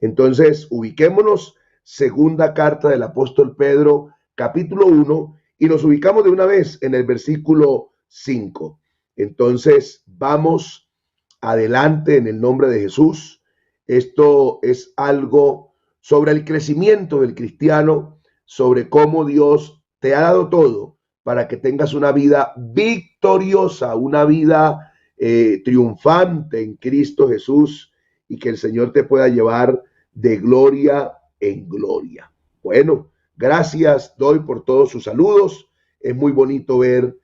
Entonces, ubiquémonos, segunda carta del apóstol Pedro, capítulo 1, y nos ubicamos de una vez en el versículo 5. Entonces, vamos adelante en el nombre de Jesús. Esto es algo sobre el crecimiento del cristiano, sobre cómo Dios te ha dado todo para que tengas una vida victoriosa, una vida triunfante en Cristo Jesús, y que el Señor te pueda llevar de gloria en gloria. Bueno, gracias doy por todos sus saludos. Es muy bonito ver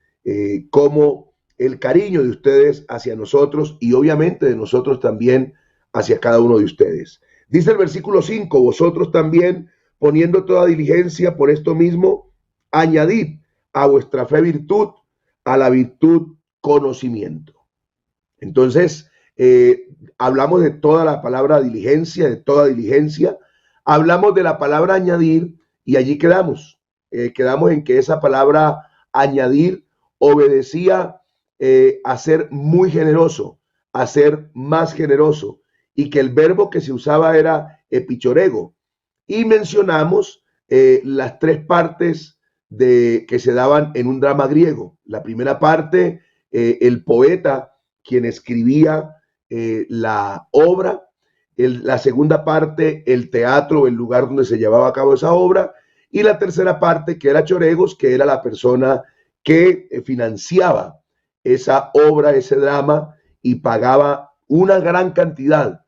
cómo el cariño de ustedes hacia nosotros y obviamente de nosotros también hacia cada uno de ustedes. Dice el versículo 5, vosotros también, poniendo toda diligencia por esto mismo, añadid a vuestra fe virtud, a la virtud conocimiento. Entonces, hablamos de toda la palabra diligencia, de toda diligencia. Hablamos de la palabra añadir y allí quedamos. Quedamos en que esa palabra añadir obedecía a ser muy generoso, a ser más generoso, y que el verbo que se usaba era epichorego. Y mencionamos las tres partes que se daban en un drama griego. La primera parte, el poeta, quien escribía la obra. La segunda parte, el teatro, el lugar donde se llevaba a cabo esa obra. Y la tercera parte, que era choregos, que era la persona que financiaba esa obra, ese drama, y pagaba una gran cantidad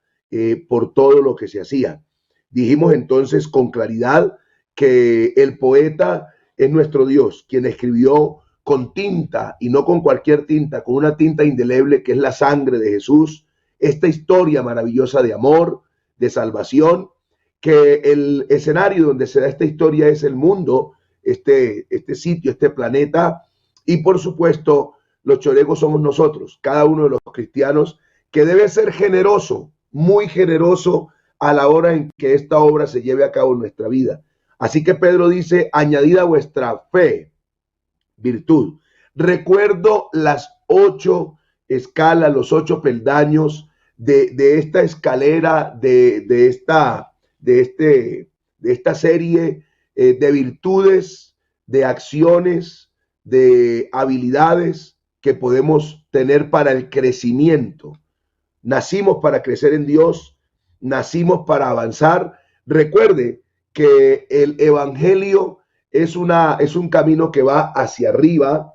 por todo lo que se hacía. Dijimos entonces con claridad que el poeta es nuestro Dios, quien escribió con tinta, y no con cualquier tinta, con una tinta indeleble que es la sangre de Jesús, esta historia maravillosa de amor, de salvación, que el escenario donde se da esta historia es el mundo, este sitio, este planeta, y por supuesto los choregos somos nosotros, cada uno de los cristianos, que debe ser generoso, muy generoso a la hora en que esta obra se lleve a cabo en nuestra vida. Así que Pedro dice, añadid a vuestra fe virtud. Recuerdo las 8 escalas, los 8 peldaños de esta escalera, de esta serie de virtudes, de acciones, de habilidades que podemos tener para el crecimiento. Nacimos para crecer en Dios, nacimos para avanzar. Recuerde que el evangelio es un camino que va hacia arriba,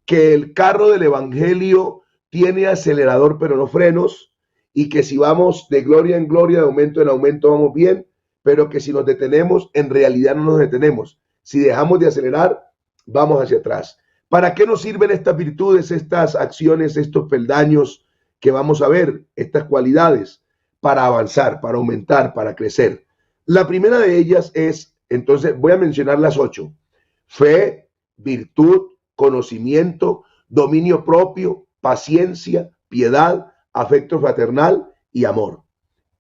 que el carro del evangelio tiene acelerador pero no frenos, y que si vamos de gloria en gloria, de aumento en aumento, vamos bien, pero que si nos detenemos, en realidad no nos detenemos. Si dejamos de acelerar, vamos hacia atrás. ¿Para qué nos sirven estas virtudes, estas acciones, estos peldaños que vamos a ver, estas cualidades? Para avanzar, para aumentar, para crecer. La primera de ellas es, entonces voy a mencionar las 8. Fe, virtud, conocimiento, dominio propio, paciencia, piedad, afecto fraternal y amor.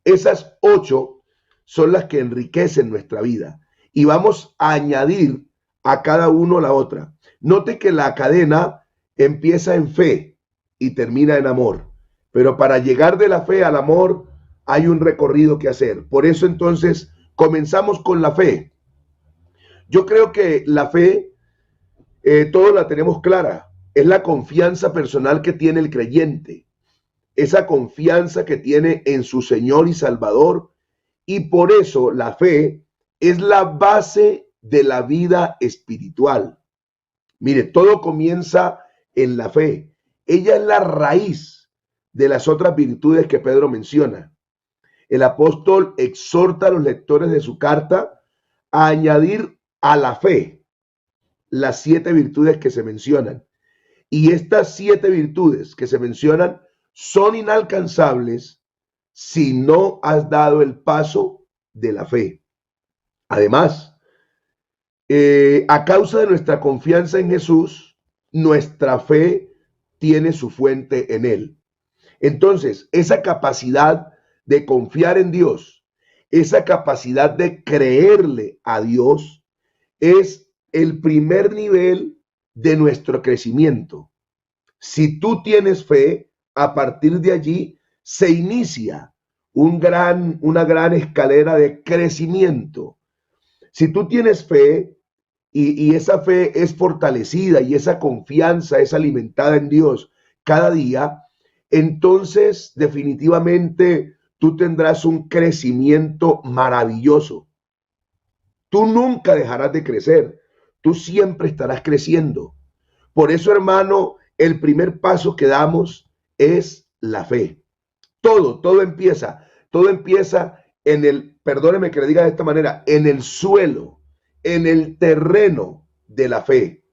Esas 8 son las que enriquecen nuestra vida y vamos a añadir a cada uno la otra. Note que la cadena empieza en fe y termina en amor, pero para llegar de la fe al amor hay un recorrido que hacer. Por eso entonces comenzamos con la fe. Yo creo que la fe todos la tenemos clara. Es la confianza personal que tiene el creyente, esa confianza que tiene en su Señor y Salvador, y por eso la fe es la base de la vida espiritual. Mire, todo comienza en la fe. Ella es la raíz de las otras virtudes que Pedro menciona. El apóstol exhorta a los lectores de su carta a añadir a la fe las 7 virtudes que se mencionan. Y estas 7 virtudes que se mencionan son inalcanzables si no has dado el paso de la fe. Además, a causa de nuestra confianza en Jesús, nuestra fe tiene su fuente en Él. Entonces, esa capacidad de confiar en Dios, esa capacidad de creerle a Dios, es el primer nivel de nuestro crecimiento. Si tú tienes fe, a partir de allí se inicia una gran escalera de crecimiento. Si tú tienes fe y esa fe es fortalecida y esa confianza es alimentada en Dios cada día, entonces definitivamente tú tendrás un crecimiento maravilloso. Tú nunca dejarás de crecer, tú siempre estarás creciendo. Por eso, hermano, el primer paso que damos es la fe. Todo empieza en el, perdóneme que le diga de esta manera, en el suelo, en el terreno de la fe.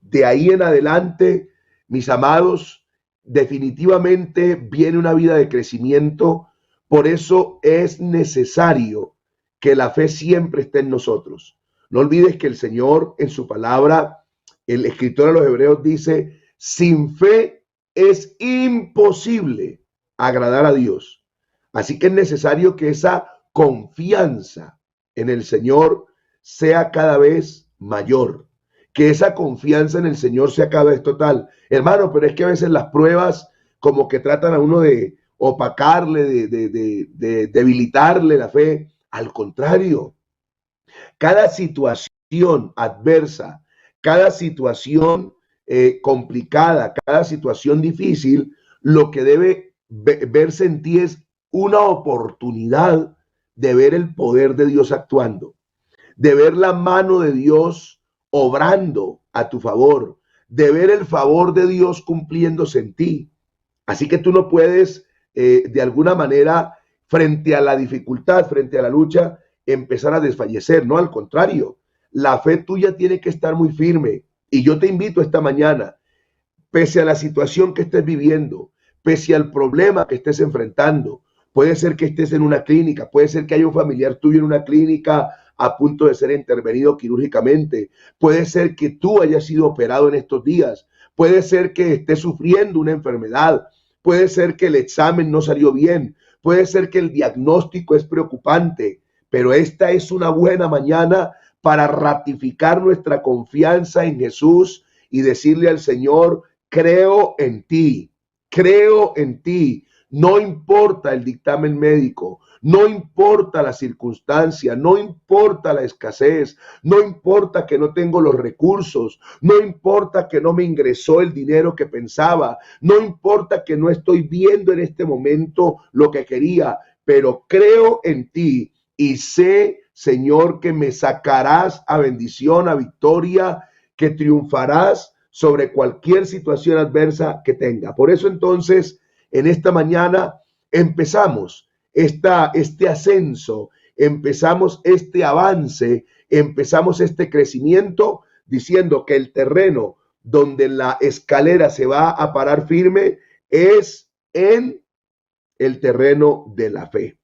De ahí en adelante, mis amados, definitivamente viene una vida de crecimiento. Por eso es necesario que la fe siempre esté en nosotros. No olvides que el Señor en su palabra, el escritor de los Hebreos dice, sin fe es imposible agradar a Dios. Así que es necesario que esa confianza en el Señor sea cada vez mayor, que esa confianza en el Señor sea cada vez total. Hermano, pero es que a veces las pruebas como que tratan a uno de opacarle, de debilitarle la fe. Al contrario, cada situación adversa, cada situación complicada, cada situación difícil, lo que debe verse en ti es una oportunidad de ver el poder de Dios actuando, de ver la mano de Dios obrando a tu favor, de ver el favor de Dios cumpliéndose en ti. Así que tú no puedes, de alguna manera, frente a la dificultad, frente a la lucha, empezar a desfallecer. No, al contrario, la fe tuya tiene que estar muy firme. Y yo te invito esta mañana, pese a la situación que estés viviendo, pese al problema que estés enfrentando, puede ser que estés en una clínica, puede ser que haya un familiar tuyo en una clínica a punto de ser intervenido quirúrgicamente, puede ser que tú hayas sido operado en estos días, puede ser que estés sufriendo una enfermedad, puede ser que el examen no salió bien, puede ser que el diagnóstico es preocupante, pero esta es una buena mañana para ratificar nuestra confianza en Jesús y decirle al Señor, creo en ti, creo en ti. No importa el dictamen médico, no importa la circunstancia, no importa la escasez, no importa que no tengo los recursos, no importa que no me ingresó el dinero que pensaba, no importa que no estoy viendo en este momento lo que quería, pero creo en ti y sé, Señor, que me sacarás a bendición, a victoria, que triunfarás sobre cualquier situación adversa que tenga. Por eso entonces, en esta mañana empezamos este ascenso, empezamos este avance, empezamos este crecimiento diciendo que el terreno donde la escalera se va a parar firme es en el terreno de la fe.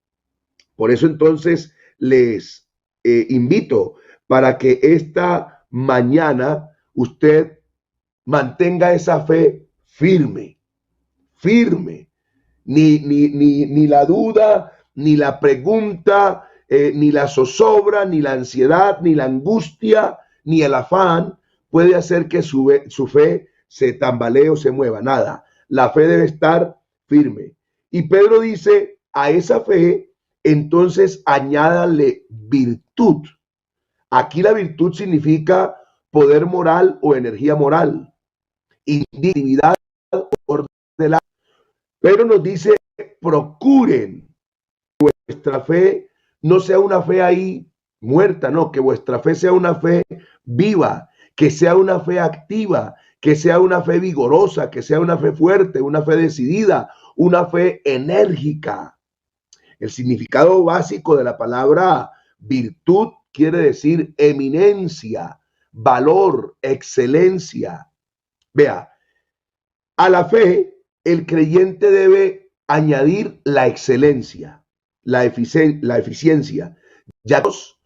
Por eso entonces les invito para que esta mañana usted mantenga esa fe firme, firme. Ni la duda, ni la pregunta, ni la zozobra, ni la ansiedad, ni la angustia, ni el afán puede hacer que su fe se tambalee o se mueva. Nada. La fe debe estar firme. Y Pedro dice, a esa fe, entonces añádale virtud. Aquí la virtud significa poder moral o energía moral, individualidad, orden de la. Pero nos dice, procuren que vuestra fe no sea una fe ahí muerta, no, que vuestra fe sea una fe viva, que sea una fe activa, que sea una fe vigorosa, que sea una fe fuerte, una fe decidida, una fe enérgica. El significado básico de la palabra virtud quiere decir eminencia, valor, excelencia. Vea, a la fe el creyente debe añadir la excelencia, la eficiencia. Ya Dios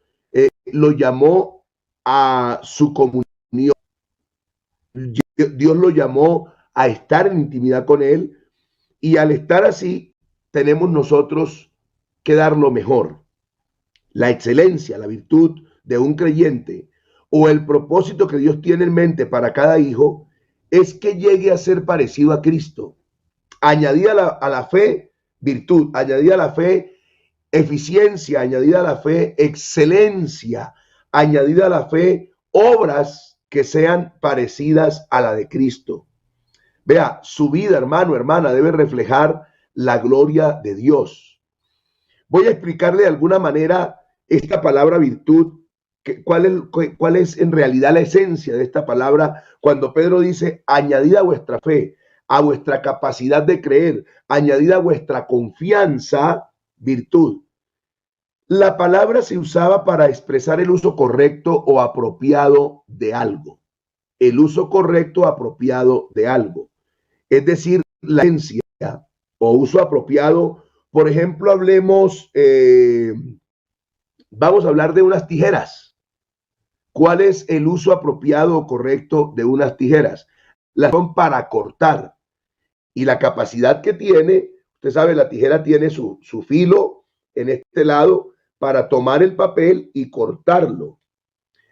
lo llamó a su comunión. Dios lo llamó a estar en intimidad con Él y al estar así tenemos nosotros que dar lo mejor. La excelencia, la virtud de un creyente o el propósito que Dios tiene en mente para cada hijo es que llegue a ser parecido a Cristo. Añadida a la fe virtud, añadida a la fe, eficiencia, añadida a la fe, excelencia, añadida a la fe, obras que sean parecidas a la de Cristo. Vea, su vida, hermano, hermana, debe reflejar la gloria de Dios. Voy a explicarle de alguna manera esta palabra virtud, cuál es en realidad la esencia de esta palabra cuando Pedro dice, añadida a vuestra fe, a vuestra capacidad de creer, añadida a vuestra confianza, virtud. La palabra se usaba para expresar el uso correcto o apropiado de algo. El uso correcto o apropiado de algo. Es decir, la esencia o uso apropiado. Por ejemplo, vamos a hablar de unas tijeras. ¿Cuál es el uso apropiado o correcto de unas tijeras? Las son para cortar. Y la capacidad que tiene, usted sabe, la tijera tiene su filo en este lado para tomar el papel y cortarlo.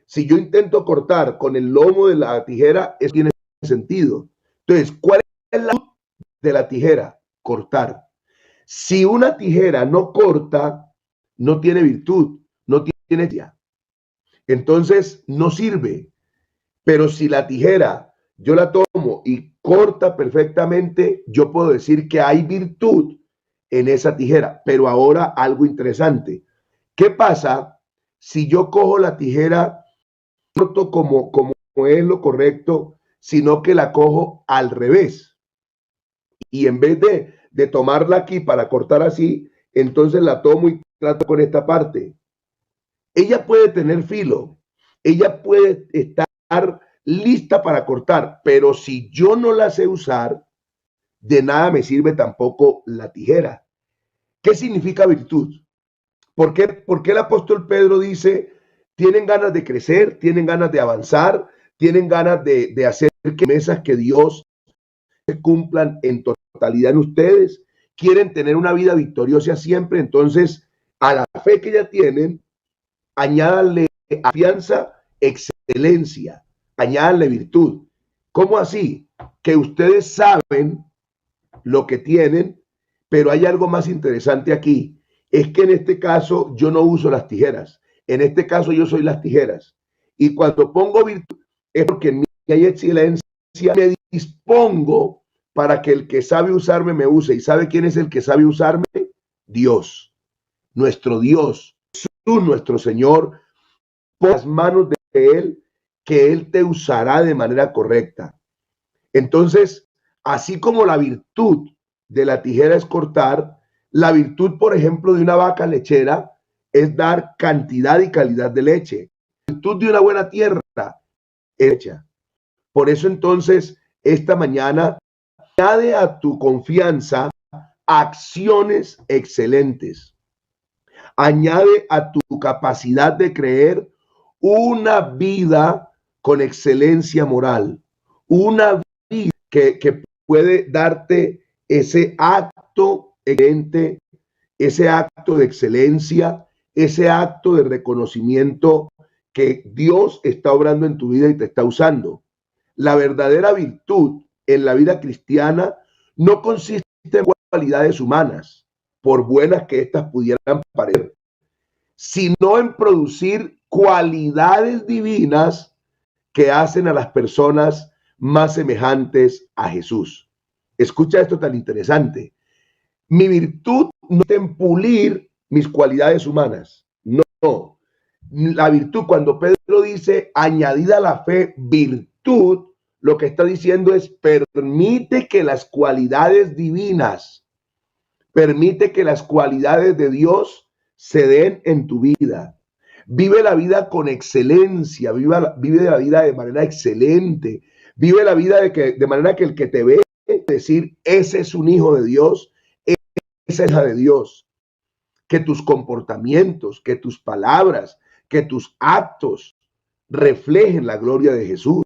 Si yo intento cortar con el lomo de la tijera, eso tiene sentido. Entonces, ¿cuál es la utilidad de la tijera? Cortar. Si una tijera no corta, no tiene virtud, no tiene ya. Entonces, no sirve. Pero si la tijera yo la tomo y corta perfectamente, yo puedo decir que hay virtud en esa tijera. Pero ahora algo interesante. ¿Qué pasa si yo cojo la tijera, corto como es lo correcto, sino que la cojo al revés? Y en vez de tomarla aquí para cortar así, entonces la tomo y trato con esta parte. Ella puede tener filo, ella puede estar lista para cortar, pero si yo no la sé usar, de nada me sirve tampoco la tijera. ¿Qué significa virtud? ¿Por qué el apóstol Pedro dice, tienen ganas de crecer, tienen ganas de avanzar, tienen ganas de hacer que mesas que Dios se cumplan en totalidad en ustedes, quieren tener una vida victoriosa siempre? Entonces, a la fe que ya tienen, añádanle confianza, excelencia, añádanle virtud. ¿Cómo así? Que ustedes saben lo que tienen, pero hay algo más interesante aquí. Es que en este caso yo no uso las tijeras. En este caso yo soy las tijeras. Y cuando pongo virtud es porque en mí hay excelencia, me dispongo para que el que sabe usarme me use. ¿Y sabe quién es el que sabe usarme? Dios, nuestro Dios, nuestro Señor. Pon las manos de Él, que Él te usará de manera correcta. Entonces, así como la virtud de la tijera es cortar, la virtud, por ejemplo, de una vaca lechera es dar cantidad y calidad de leche. La virtud de una buena tierra es hecha. Por eso entonces, esta mañana, añade a tu confianza acciones excelentes. Añade a tu capacidad de creer una vida con excelencia moral. Una vida que puede darte ese acto excelente, ese acto de excelencia, ese acto de reconocimiento que Dios está obrando en tu vida y te está usando. La verdadera virtud en la vida cristiana no consiste en cualidades humanas, por buenas que éstas pudieran parecer, sino en producir cualidades divinas que hacen a las personas más semejantes a Jesús. Escucha esto tan interesante. Mi virtud no está en pulir mis cualidades humanas. No. La virtud, cuando Pedro dice añadida a la fe, virtud, lo que está diciendo es permite que las cualidades divinas, permite que las cualidades de Dios se den en tu vida. Vive la vida con excelencia, vive la vida de manera excelente, vive la vida de manera que el que te ve decir, ese es un hijo de Dios, esa es la de Dios. Que tus comportamientos, que tus palabras, que tus actos reflejen la gloria de Jesús.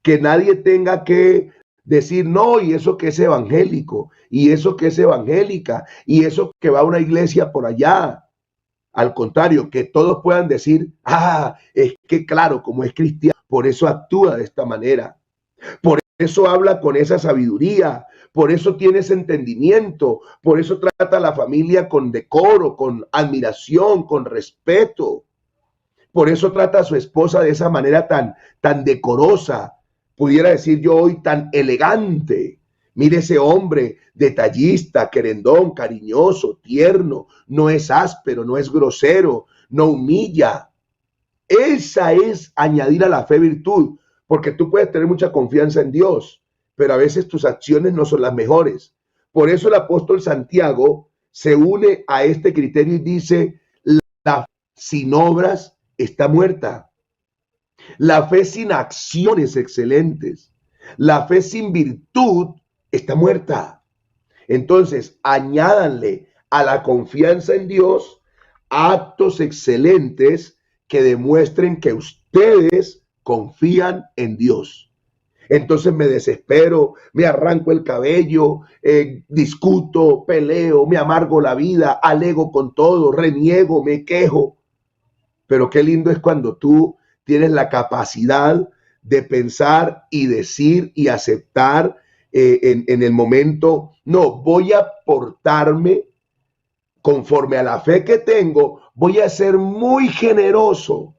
Que nadie tenga que decir, no, y eso que es evangélico, y eso que es evangélica, y eso que va a una iglesia por allá. Al contrario, que todos puedan decir, es que claro, como es cristiano, por eso actúa de esta manera. Por eso habla con esa sabiduría, por eso tiene ese entendimiento, por eso trata a la familia con decoro, con admiración, con respeto. Por eso trata a su esposa de esa manera tan decorosa, pudiera decir yo hoy tan elegante. Mire ese hombre detallista, querendón, cariñoso, tierno, no es áspero, no es grosero, no humilla. Esa es añadir a la fe virtud, porque tú puedes tener mucha confianza en Dios, pero a veces tus acciones no son las mejores. Por eso el apóstol Santiago se une a este criterio y dice, la fe sin obras está muerta. La fe sin acciones excelentes, la fe sin virtud está muerta. Entonces, añádanle a la confianza en Dios actos excelentes que demuestren que ustedes confían en Dios. Entonces me desespero, me arranco el cabello, discuto, peleo, me amargo la vida, alego con todo, reniego, me quejo. Pero qué lindo es cuando tú tienes la capacidad de pensar y decir y aceptar en el momento, no, voy a portarme conforme a la fe que tengo, voy a ser muy generoso.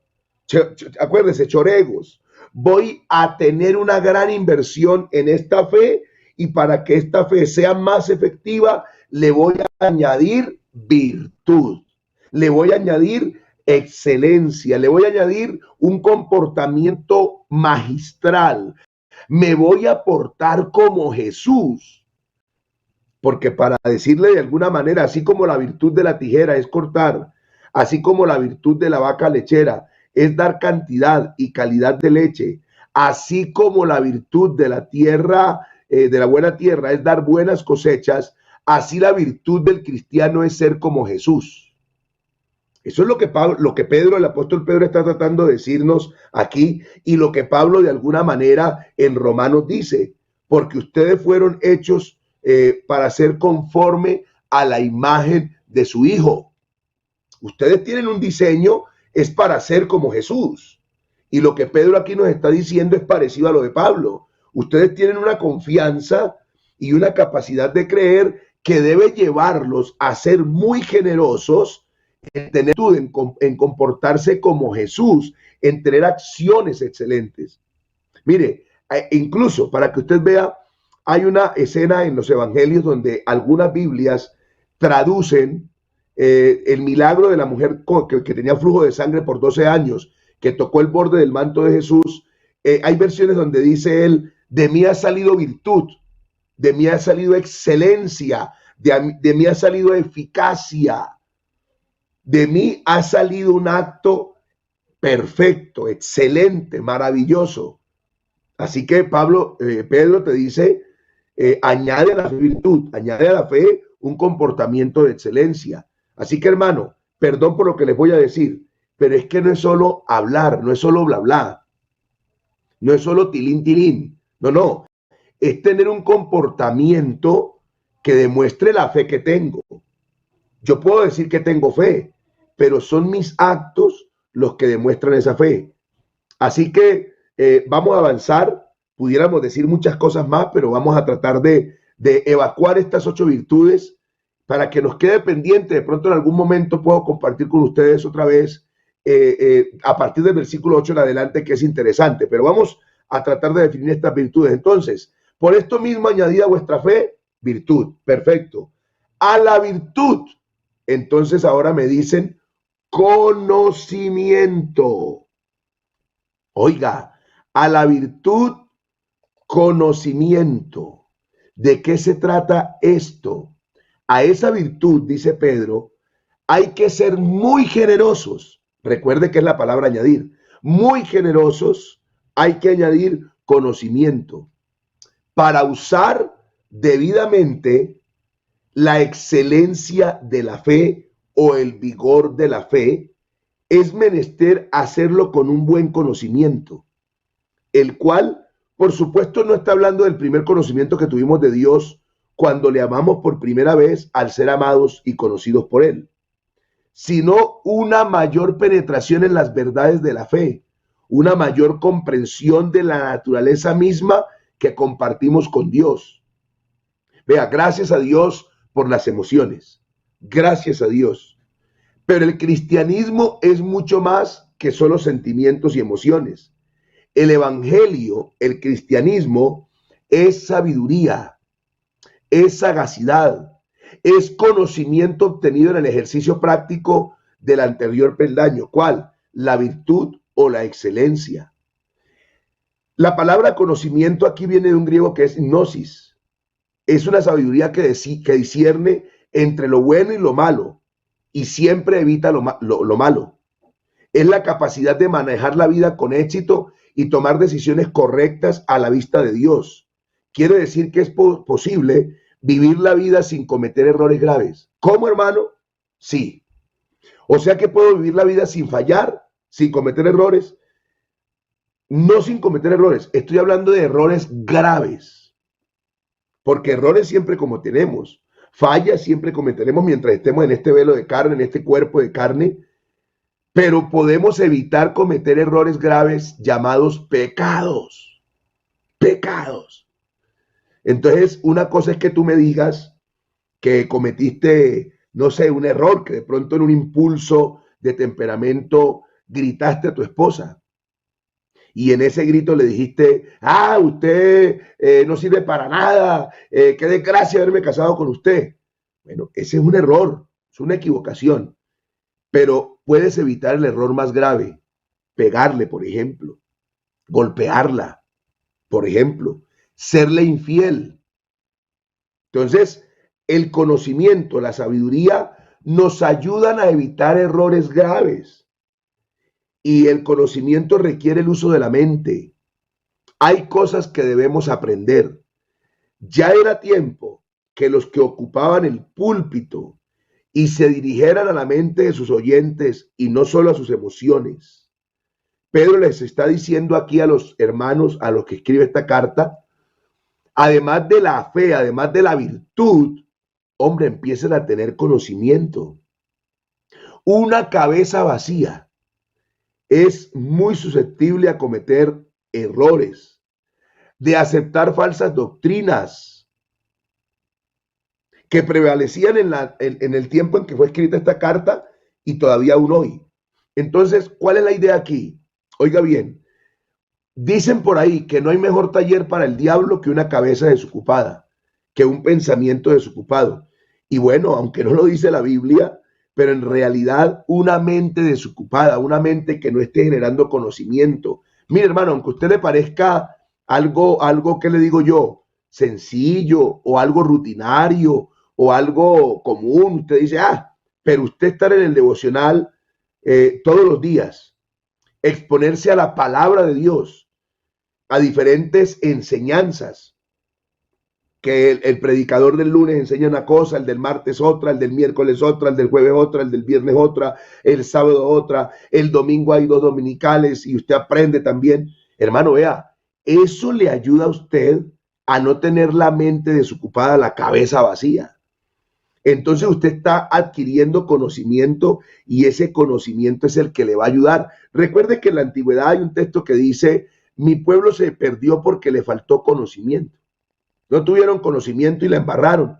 Acuérdense, choregos, voy a tener una gran inversión en esta fe y para que esta fe sea más efectiva, le voy a añadir virtud, le voy a añadir excelencia, le voy a añadir un comportamiento magistral, me voy a portar como Jesús. Porque para decirle de alguna manera, así como la virtud de la tijera es cortar, así como la virtud de la vaca lechera es dar cantidad y calidad de leche, así como la virtud de la tierra, de la buena tierra es dar buenas cosechas, así la virtud del cristiano es ser como Jesús. Eso es lo que Pedro, el apóstol Pedro, está tratando de decirnos aquí y lo que Pablo de alguna manera en Romanos dice, porque ustedes fueron hechos para ser conforme a la imagen de su Hijo. Ustedes tienen un diseño, es para ser como Jesús. Y lo que Pedro aquí nos está diciendo es parecido a lo de Pablo. Ustedes tienen una confianza y una capacidad de creer que debe llevarlos a ser muy generosos, en tener en comportarse como Jesús, en tener acciones excelentes. Mire, incluso para que usted vea, hay una escena en los evangelios donde algunas Biblias traducen el milagro de la mujer que tenía flujo de sangre por 12 años, que tocó el borde del manto de Jesús. Hay versiones donde dice él, de mí ha salido virtud, de mí ha salido excelencia, de mí ha salido eficacia, de mí ha salido un acto perfecto, excelente, maravilloso. Así que Pedro te dice, añade a la virtud, añade a la fe un comportamiento de excelencia. Así que hermano, perdón por lo que les voy a decir, pero es que no es solo hablar, no es solo bla bla, no es solo tilín tilín, no, es tener un comportamiento que demuestre la fe que tengo. Yo puedo decir que tengo fe, pero son mis actos los que demuestran esa fe. Así que vamos a avanzar, pudiéramos decir muchas cosas más, pero vamos a tratar de evacuar estas 8 virtudes para que nos quede pendiente. De pronto en algún momento puedo compartir con ustedes otra vez a partir del versículo 8 en adelante, que es interesante, pero vamos a tratar de definir estas virtudes. Entonces, por esto mismo añadida a vuestra fe, virtud, perfecto. A la virtud, entonces ahora me dicen conocimiento. Oiga, a la virtud, conocimiento. ¿De qué se trata esto? A esa virtud, dice Pedro, hay que ser muy generosos. Recuerde que es la palabra añadir. Muy generosos, hay que añadir conocimiento para usar debidamente la excelencia de la fe o el vigor de la fe. Es menester hacerlo con un buen conocimiento, el cual, por supuesto, no está hablando del primer conocimiento que tuvimos de Dios cuando le amamos por primera vez al ser amados y conocidos por Él, sino una mayor penetración en las verdades de la fe, una mayor comprensión de la naturaleza misma que compartimos con Dios. Vea, gracias a Dios por las emociones. Gracias a Dios. Pero el cristianismo es mucho más que solo sentimientos y emociones. El evangelio, el cristianismo, es sabiduría, es sagacidad, es conocimiento obtenido en el ejercicio práctico del anterior peldaño. ¿Cuál? La virtud o la excelencia. La palabra conocimiento aquí viene de un griego que es gnosis. Es una sabiduría que discierne entre lo bueno y lo malo y siempre evita lo malo. Es la capacidad de manejar la vida con éxito y tomar decisiones correctas a la vista de Dios. Quiere decir que es posible vivir la vida sin cometer errores graves. ¿Cómo, hermano? Sí. O sea que puedo vivir la vida sin fallar, sin cometer errores. No sin cometer errores, estoy hablando de errores graves. Porque errores siempre cometeremos. Fallas siempre cometeremos mientras estemos en este velo de carne, en este cuerpo de carne. Pero podemos evitar cometer errores graves llamados pecados. Pecados. Entonces, una cosa es que tú me digas que cometiste, no sé, un error, que de pronto en un impulso de temperamento gritaste a tu esposa. Y en ese grito le dijiste, usted no sirve para nada, qué desgracia haberme casado con usted. Bueno, ese es un error, es una equivocación. Pero puedes evitar el error más grave, pegarle, por ejemplo, golpearla, por ejemplo, serle infiel. Entonces, el conocimiento, la sabiduría nos ayudan a evitar errores graves. Y el conocimiento requiere el uso de la mente. Hay cosas que debemos aprender. Ya era tiempo que los que ocupaban el púlpito y se dirigieran a la mente de sus oyentes y no solo a sus emociones. Pedro les está diciendo aquí a los hermanos, a los que escribe esta carta, además de la fe, además de la virtud, hombre, empiecen a tener conocimiento. Una cabeza vacía es muy susceptible a cometer errores, de aceptar falsas doctrinas que prevalecían en el tiempo en que fue escrita esta carta y todavía aún hoy. Entonces, ¿cuál es la idea aquí? Oiga bien, dicen por ahí que no hay mejor taller para el diablo que una cabeza desocupada, que un pensamiento desocupado. Y bueno, aunque no lo dice la Biblia, pero en realidad una mente desocupada, una mente que no esté generando conocimiento. Mire, hermano, aunque a usted le parezca algo que le digo yo, sencillo o algo rutinario o algo común, usted dice, pero usted estar en el devocional todos los días, exponerse a la palabra de Dios, a diferentes enseñanzas, que el predicador del lunes enseña una cosa, el del martes otra, el del miércoles otra, el del jueves otra, el del viernes otra, el sábado otra, el domingo hay 2 dominicales y usted aprende también. Hermano, vea, eso le ayuda a usted a no tener la mente desocupada, la cabeza vacía. Entonces usted está adquiriendo conocimiento y ese conocimiento es el que le va a ayudar. Recuerde que en la antigüedad hay un texto que dice, mi pueblo se perdió porque le faltó conocimiento. No tuvieron conocimiento y la embarraron.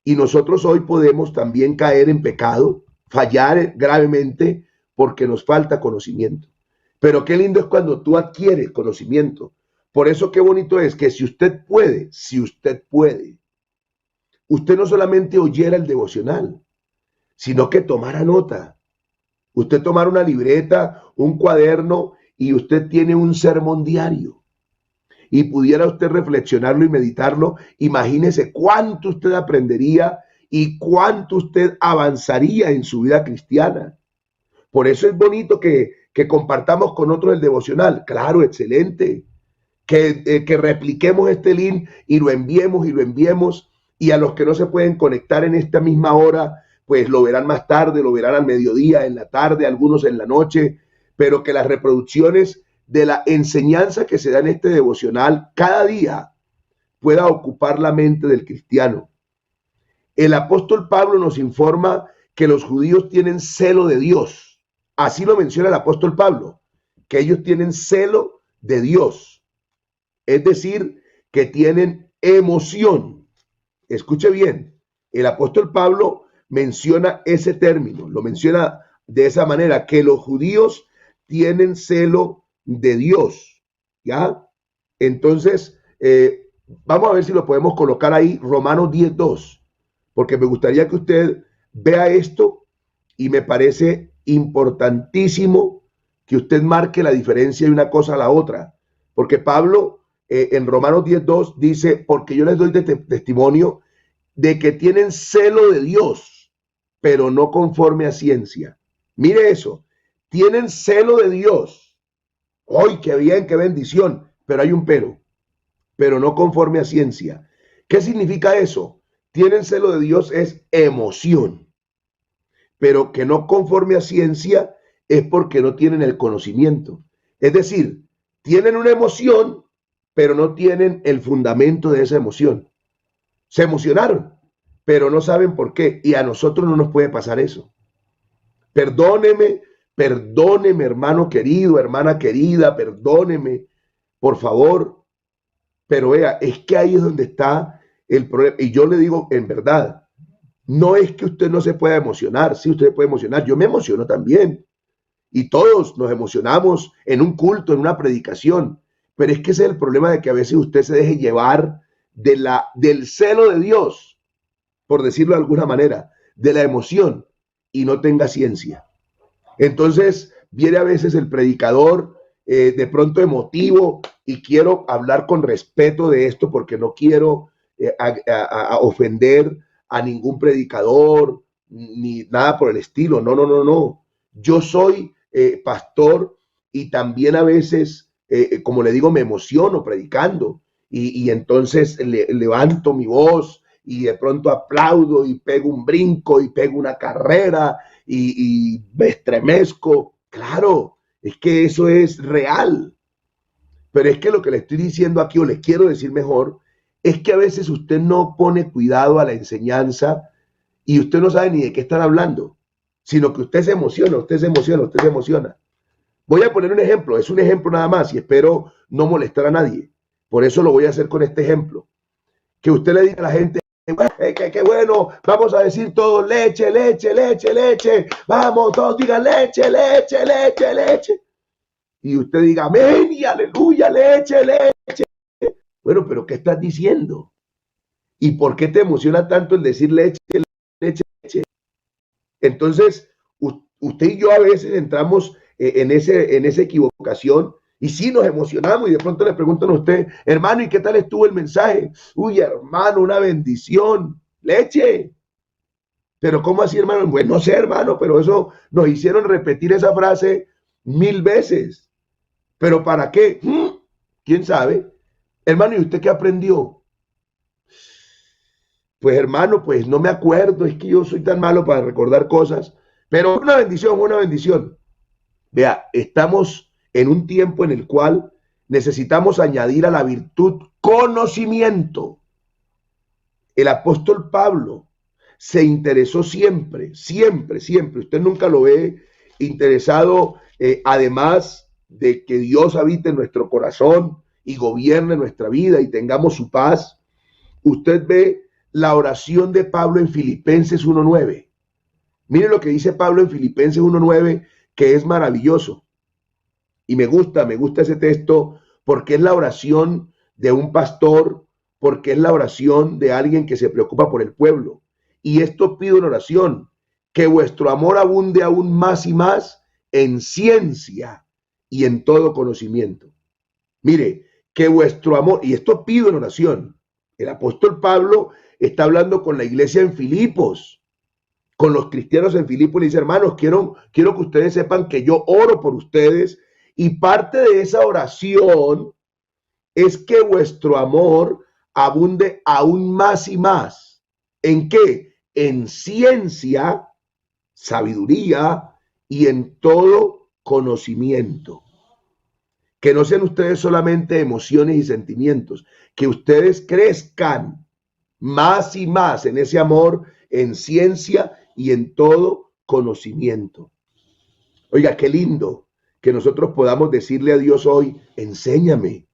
Y nosotros hoy podemos también caer en pecado, fallar gravemente porque nos falta conocimiento. Pero qué lindo es cuando tú adquieres conocimiento. Por eso qué bonito es que si usted puede, usted no solamente oyera el devocional, sino que tomara nota. Usted tomara una libreta, un cuaderno y usted tiene un sermón diario. Y pudiera usted reflexionarlo y meditarlo, imagínese cuánto usted aprendería y cuánto usted avanzaría en su vida cristiana. Por eso es bonito que compartamos con otros el devocional. Claro, excelente. Que repliquemos este link y lo enviemos. Y a los que no se pueden conectar en esta misma hora, pues lo verán más tarde, lo verán al mediodía, en la tarde, algunos en la noche. Pero que las reproducciones de la enseñanza que se da en este devocional cada día pueda ocupar la mente del cristiano. El apóstol Pablo nos informa que los judíos tienen celo de Dios. Así lo menciona el apóstol Pablo, que ellos tienen celo de Dios. Es decir, que tienen emoción. Escuche bien, el apóstol Pablo menciona ese término, lo menciona de esa manera, que los judíos tienen celo de Dios, ¿ya? Entonces, vamos a ver si lo podemos colocar ahí, Romanos 10:2, porque me gustaría que usted vea esto y me parece importantísimo que usted marque la diferencia de una cosa a la otra, porque Pablo en Romanos 10:2 dice, porque yo les doy testimonio de que tienen celo de Dios, pero no conforme a ciencia. Mire eso, tienen celo de Dios. ¡Ay, qué bien, qué bendición! Pero hay un pero no conforme a ciencia. ¿Qué significa eso? Tienen celo de Dios es emoción, pero que no conforme a ciencia es porque no tienen el conocimiento. Es decir, tienen una emoción, pero no tienen el fundamento de esa emoción. Se emocionaron, pero no saben por qué. Y a nosotros no nos puede pasar eso. Perdóneme, perdóneme, hermano querido, hermana querida, perdóneme, por favor. Pero vea, es que ahí es donde está el problema. Y yo le digo, en verdad, no es que usted no se pueda emocionar. Sí, usted puede emocionar. Yo me emociono también. Y todos nos emocionamos en un culto, en una predicación. Pero es que ese es el problema de que a veces usted se deje llevar del celo de Dios, por decirlo de alguna manera, de la emoción, y no tenga ciencia. Entonces viene a veces el predicador de pronto emotivo, y quiero hablar con respeto de esto porque no quiero a ofender a ningún predicador ni nada por el estilo. No, no, no, no. Yo soy pastor y también a veces, como le digo, me emociono predicando y entonces levanto mi voz y de pronto aplaudo y pego un brinco y pego una carrera y me estremezco. Claro, es que eso es real. Pero es que lo que le estoy diciendo aquí, o le quiero decir mejor, es que a veces usted no pone cuidado a la enseñanza y usted no sabe ni de qué están hablando, sino que usted se emociona, usted se emociona, usted se emociona. Voy a poner un ejemplo, es un ejemplo nada más y espero no molestar a nadie. Por eso lo voy a hacer con este ejemplo. Que usted le diga a la gente, qué bueno, vamos a decir todos leche, leche, leche, leche, vamos, todos digan leche, leche, leche, leche. Y usted diga amén y aleluya, leche, leche. Bueno, pero ¿qué estás diciendo? ¿Y por qué te emociona tanto el decir leche, leche, leche? Entonces, usted y yo a veces entramos en esa equivocación y sí nos emocionamos y de pronto le preguntan a usted, hermano, ¿y qué tal estuvo el mensaje? Uy, hermano, una bendición, leche. Pero ¿cómo así, hermano? Bueno, no sé, hermano, pero eso nos hicieron repetir esa frase 1000 veces. ¿Pero para qué? ¿Quién sabe? Hermano, ¿y usted qué aprendió? Pues hermano, pues no me acuerdo, es que yo soy tan malo para recordar cosas, pero una bendición, una bendición. Vea, estamos en un tiempo en el cual necesitamos añadir a la virtud conocimiento. El apóstol Pablo se interesó siempre, siempre, siempre. Usted nunca lo ve interesado, además de que Dios habite en nuestro corazón y gobierne nuestra vida y tengamos su paz. Usted ve la oración de Pablo en Filipenses 1:9. Mire lo que dice Pablo en Filipenses 1:9, que es maravilloso. Y me gusta ese texto porque es la oración de un pastor, porque es la oración de alguien que se preocupa por el pueblo. Y esto pido en oración, que vuestro amor abunde aún más y más en ciencia y en todo conocimiento. Mire, que vuestro amor, y esto pido en oración. El apóstol Pablo está hablando con la iglesia en Filipos, con los cristianos en Filipos, le dice, hermanos, quiero que ustedes sepan que yo oro por ustedes, y parte de esa oración es que vuestro amor abunde aún más y más. ¿En qué? En ciencia, sabiduría y en todo conocimiento. Que no sean ustedes solamente emociones y sentimientos, que ustedes crezcan más y más en ese amor, en ciencia y en todo conocimiento. Oiga, qué lindo que nosotros podamos decirle a Dios hoy, enséñame,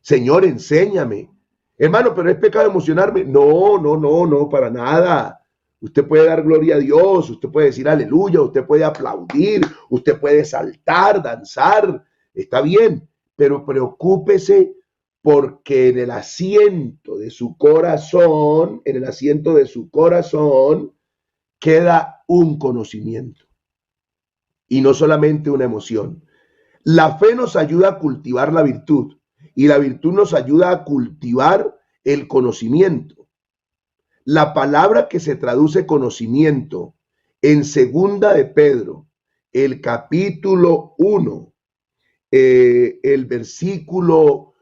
Señor, enséñame. Hermano, pero es pecado emocionarme. No, no, no, no, para nada. Usted puede dar gloria a Dios, usted puede decir aleluya, usted puede aplaudir, usted puede saltar, danzar, está bien, pero preocúpese porque en el asiento de su corazón, en el asiento de su corazón, queda un conocimiento y no solamente una emoción. La fe nos ayuda a cultivar la virtud y la virtud nos ayuda a cultivar el conocimiento. La palabra que se traduce conocimiento en segunda de Pedro, el capítulo 1, el versículo,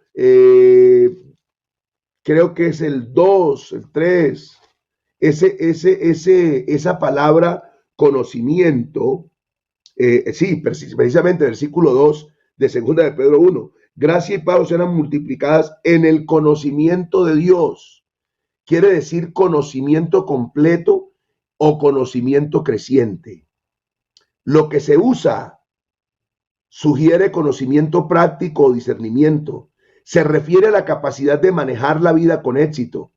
creo que es el 2, el 3, esa palabra conocimiento, sí, precisamente versículo 2 de segunda de Pedro 1, gracia y paz serán multiplicadas en el conocimiento de Dios. Quiere decir conocimiento completo o conocimiento creciente. Lo que se usa sugiere conocimiento práctico o discernimiento. Se refiere a la capacidad de manejar la vida con éxito.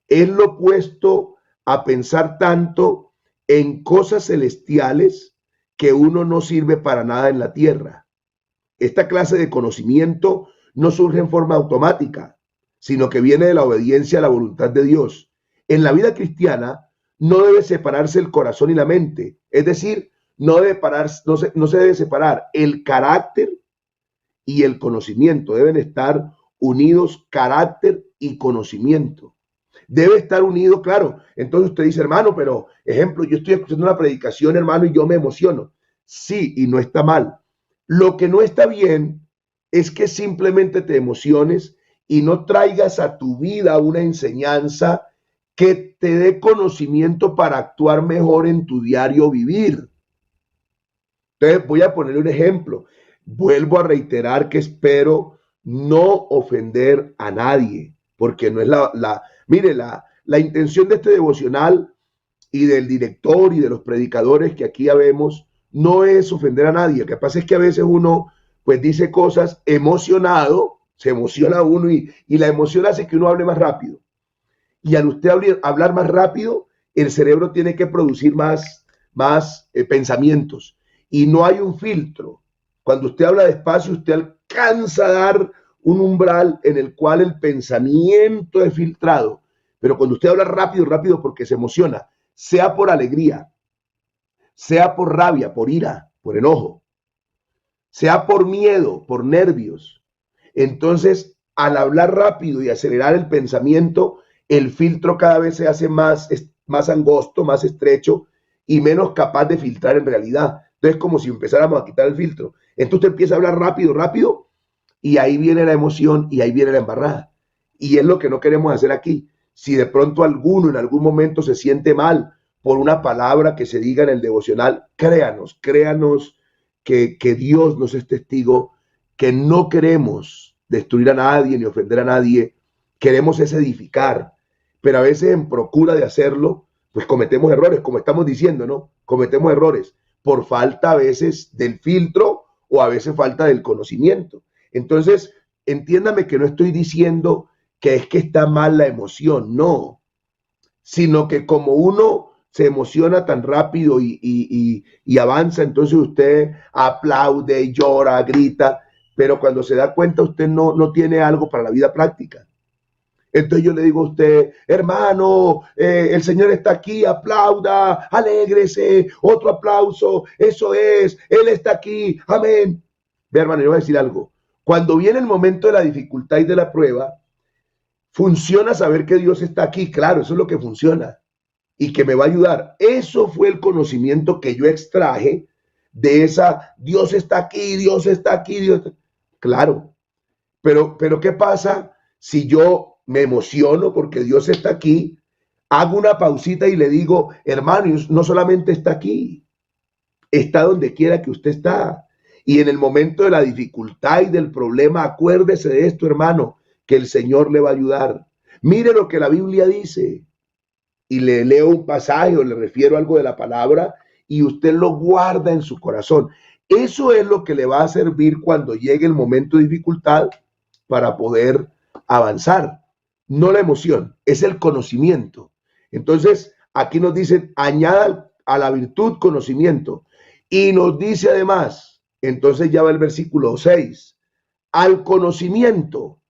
Es lo opuesto a pensar tanto en cosas celestiales que uno no sirve para nada en la tierra. Esta clase de conocimiento no surge en forma automática, sino que viene de la obediencia a la voluntad de Dios. En la vida cristiana no debe separarse el corazón y la mente, es decir, no se debe separar el carácter y el conocimiento, deben estar unidos carácter y conocimiento. Debe estar unido, claro. Entonces usted dice, hermano, pero ejemplo, yo estoy escuchando una predicación, hermano, y yo me emociono. Sí, y no está mal. Lo que no está bien es que simplemente te emociones y no traigas a tu vida una enseñanza que te dé conocimiento para actuar mejor en tu diario vivir. Entonces voy a poner un ejemplo. Vuelvo a reiterar que espero no ofender a nadie, porque no es mire, la intención de este devocional y del director y de los predicadores que aquí habemos no es ofender a nadie. Lo que pasa es que a veces uno pues dice cosas emocionado, se emociona uno y la emoción hace que uno hable más rápido. Y al usted hablar más rápido, el cerebro tiene que producir más pensamientos. Y no hay un filtro. Cuando usted habla despacio, usted alcanza a dar un umbral en el cual el pensamiento es filtrado. Pero cuando usted habla rápido, rápido porque se emociona, sea por alegría, sea por rabia, por ira, por enojo, sea por miedo, por nervios, entonces al hablar rápido y acelerar el pensamiento, el filtro cada vez se hace más angosto, más estrecho y menos capaz de filtrar en realidad. Entonces, como si empezáramos a quitar el filtro. Entonces usted empieza a hablar rápido, rápido, y ahí viene la emoción y ahí viene la embarrada. Y es lo que no queremos hacer aquí. Si de pronto alguno en algún momento se siente mal por una palabra que se diga en el devocional, créanos que Dios nos es testigo, que no queremos destruir a nadie ni ofender a nadie, queremos es edificar, pero a veces en procura de hacerlo, pues cometemos errores, como estamos diciendo, ¿no? Cometemos errores por falta a veces del filtro o a veces falta del conocimiento. Entonces, entiéndame que no estoy diciendo que es que está mal la emoción, no, sino que como uno se emociona tan rápido y avanza, entonces usted aplaude, llora, grita, pero cuando se da cuenta usted no tiene algo para la vida práctica. Entonces yo le digo a usted, hermano, el Señor está aquí, aplauda, alégrese, otro aplauso, eso es, Él está aquí, amén. Ve, hermano, yo voy a decir algo. Cuando viene el momento de la dificultad y de la prueba, funciona saber que Dios está aquí, claro, eso es lo que funciona y que me va a ayudar. Eso fue el conocimiento que yo extraje de esa, Dios está aquí, Dios está aquí, Dios está... Claro, pero ¿qué pasa si yo me emociono porque Dios está aquí, hago una pausita y le digo, hermano, no solamente está aquí, está donde quiera que usted está. Y en el momento de la dificultad y del problema, acuérdese de esto, hermano, que el Señor le va a ayudar. Mire lo que la Biblia dice. Y le leo un pasaje o le refiero algo de la palabra y usted lo guarda en su corazón. Eso es lo que le va a servir cuando llegue el momento de dificultad para poder avanzar. no la emoción, es el conocimiento. Entonces, aquí nos dicen, añada a la virtud conocimiento. Y nos dice además, entonces ya va el versículo 6, al conocimiento,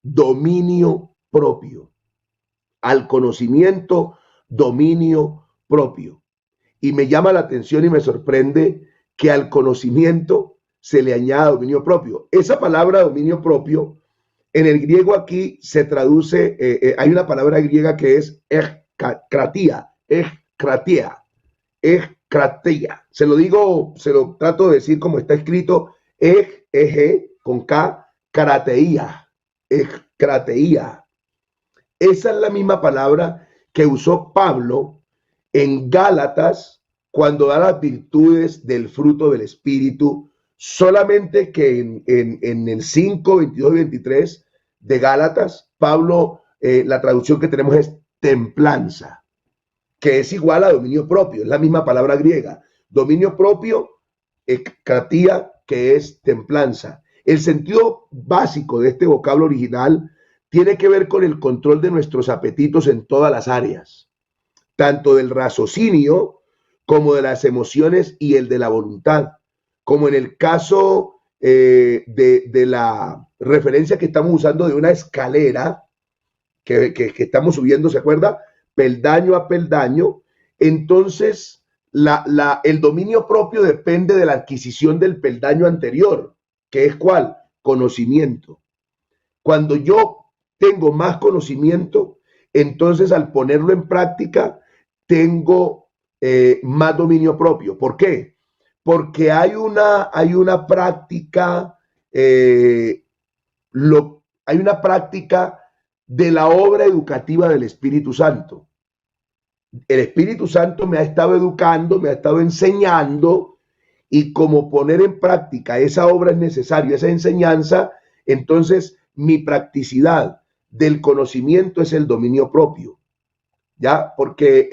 dominio propio. Al conocimiento, dominio propio. Y me llama la atención y me sorprende que al conocimiento se le añada dominio propio. Esa palabra dominio propio, en el griego aquí se traduce, hay una palabra griega que es kratia, se lo digo, se lo trato de decir como está escrito, con K, krateia, krateia. Esa es la misma palabra que usó Pablo en Gálatas cuando da las virtudes del fruto del Espíritu, solamente que en el 5, 22 y 23 de Gálatas, Pablo, la traducción que tenemos es templanza, que es igual a dominio propio, es la misma palabra griega. Dominio propio, kratia, que es templanza. El sentido básico de este vocablo original tiene que ver con el control de nuestros apetitos en todas las áreas, tanto del raciocinio como de las emociones y el de la voluntad, como en el caso de la referencia que estamos usando de una escalera que estamos subiendo, ¿se acuerda? Peldaño a peldaño. Entonces, el dominio propio depende de la adquisición del peldaño anterior, que es ¿cuál? Conocimiento. Cuando yo tengo más conocimiento, entonces al ponerlo en práctica, tengo más dominio propio. ¿Por qué? Porque hay una práctica, hay una práctica de la obra educativa del Espíritu Santo. El Espíritu Santo me ha estado educando, me ha estado enseñando, y como poner en práctica esa obra es necesario, esa enseñanza, entonces mi practicidad del conocimiento es el dominio propio, ¿ya? Porque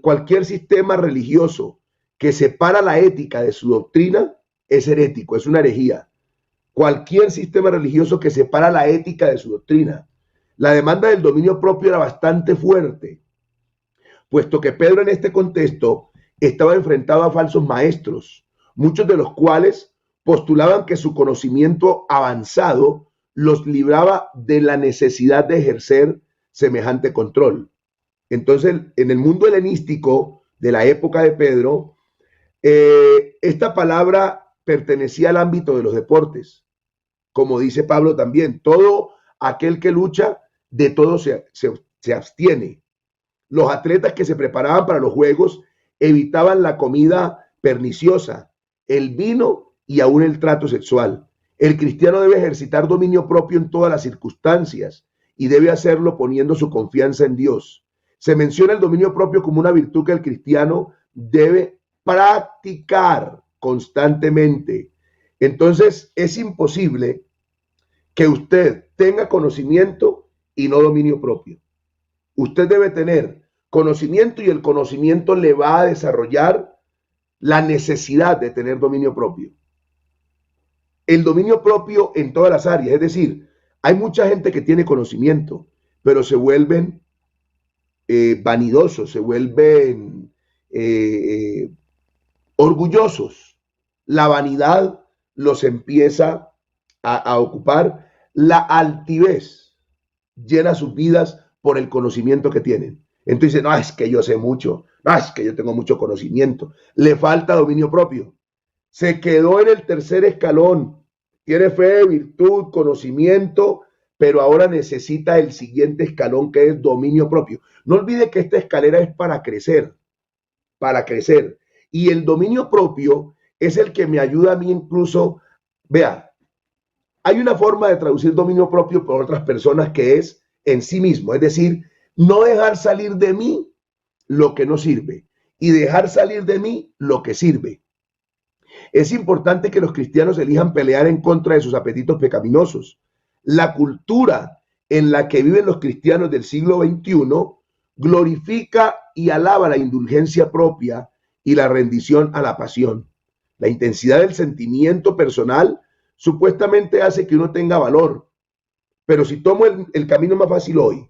cualquier sistema religioso que separa la ética de su doctrina es herético, es una herejía. Cualquier sistema religioso que separa la ética de su doctrina. La demanda del dominio propio era bastante fuerte, puesto que Pedro en este contexto estaba enfrentado a falsos maestros, muchos de los cuales postulaban que su conocimiento avanzado los libraba de la necesidad de ejercer semejante control. Entonces, en el mundo helenístico de la época de Pedro, esta palabra pertenecía al ámbito de los deportes. Como dice Pablo también, todo aquel que lucha, de todo se abstiene. Los atletas que se preparaban para los juegos evitaban la comida perniciosa, el vino y aún el trato sexual. El cristiano debe ejercitar dominio propio en todas las circunstancias y debe hacerlo poniendo su confianza en Dios. Se menciona el dominio propio como una virtud que el cristiano debe practicar constantemente. Entonces, es imposible que usted tenga conocimiento y no dominio propio. Usted debe tener conocimiento y el conocimiento le va a desarrollar la necesidad de tener dominio propio. El dominio propio en todas las áreas, es decir, hay mucha gente que tiene conocimiento, pero se vuelven vanidosos, se vuelven orgullosos. La vanidad los empieza a ocupar, la altivez llena sus vidas por el conocimiento que tienen. Entonces, no, es que yo sé mucho, no, es que yo tengo mucho conocimiento. Le falta dominio propio. Se quedó en el tercer escalón. Tiene fe, virtud, conocimiento, pero ahora necesita el siguiente escalón, que es dominio propio. No olvide que esta escalera es para crecer, para crecer. Y el dominio propio es el que me ayuda a mí incluso, vea, hay una forma de traducir dominio propio por otras personas que es en sí mismo, es decir, no dejar salir de mí lo que no sirve y dejar salir de mí lo que sirve. Es importante que los cristianos elijan pelear en contra de sus apetitos pecaminosos. La cultura en la que viven los cristianos del siglo XXI glorifica y alaba la indulgencia propia y la rendición a la pasión. La intensidad del sentimiento personal supuestamente hace que uno tenga valor, Pero si tomo el camino más fácil hoy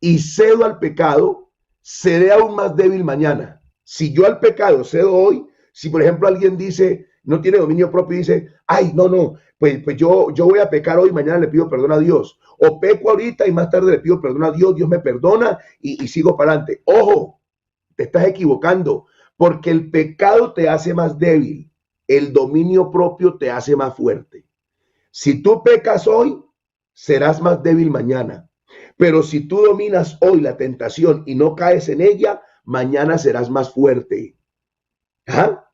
y cedo al pecado, seré aún más débil mañana. Si yo al pecado cedo hoy, si por ejemplo alguien dice, no tiene dominio propio y dice, ay, no, pues yo voy a pecar hoy, mañana le pido perdón a Dios. O peco ahorita y más tarde le pido perdón a Dios, Dios me perdona y sigo para adelante. Ojo, te estás equivocando, porque el pecado te hace más débil, el dominio propio te hace más fuerte. Si tú pecas hoy, serás más débil mañana. Pero si tú dominas hoy la tentación y no caes en ella, mañana serás más fuerte. ¿Ah?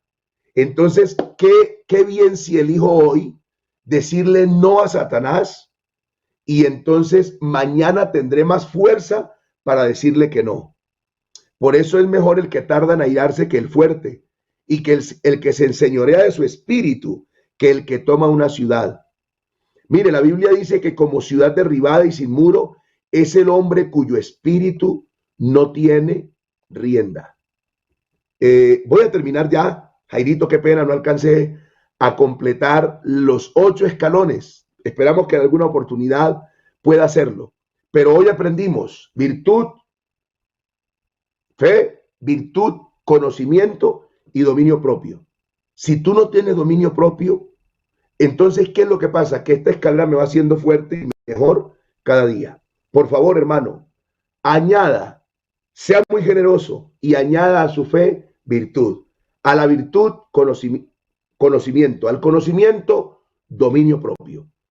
Entonces, qué bien si elijo hoy decirle no a Satanás y entonces mañana tendré más fuerza para decirle que no. Por eso es mejor el que tarda en airarse que el fuerte y que el que se enseñorea de su espíritu que el que toma una ciudad. Mire, la Biblia dice que como ciudad derribada y sin muro es el hombre cuyo espíritu no tiene rienda. Voy a terminar ya, Jairito, qué pena, no alcancé a completar los 8 escalones. Esperamos que en alguna oportunidad pueda hacerlo. Pero hoy aprendimos virtud, fe, virtud, conocimiento y dominio propio. Si tú no tienes dominio propio, entonces, ¿qué es lo que pasa? Que esta escalera me va haciendo fuerte y mejor cada día. Por favor, hermano, añada, sea muy generoso y añada a su fe virtud. A la virtud, conocimiento. Al conocimiento, dominio propio.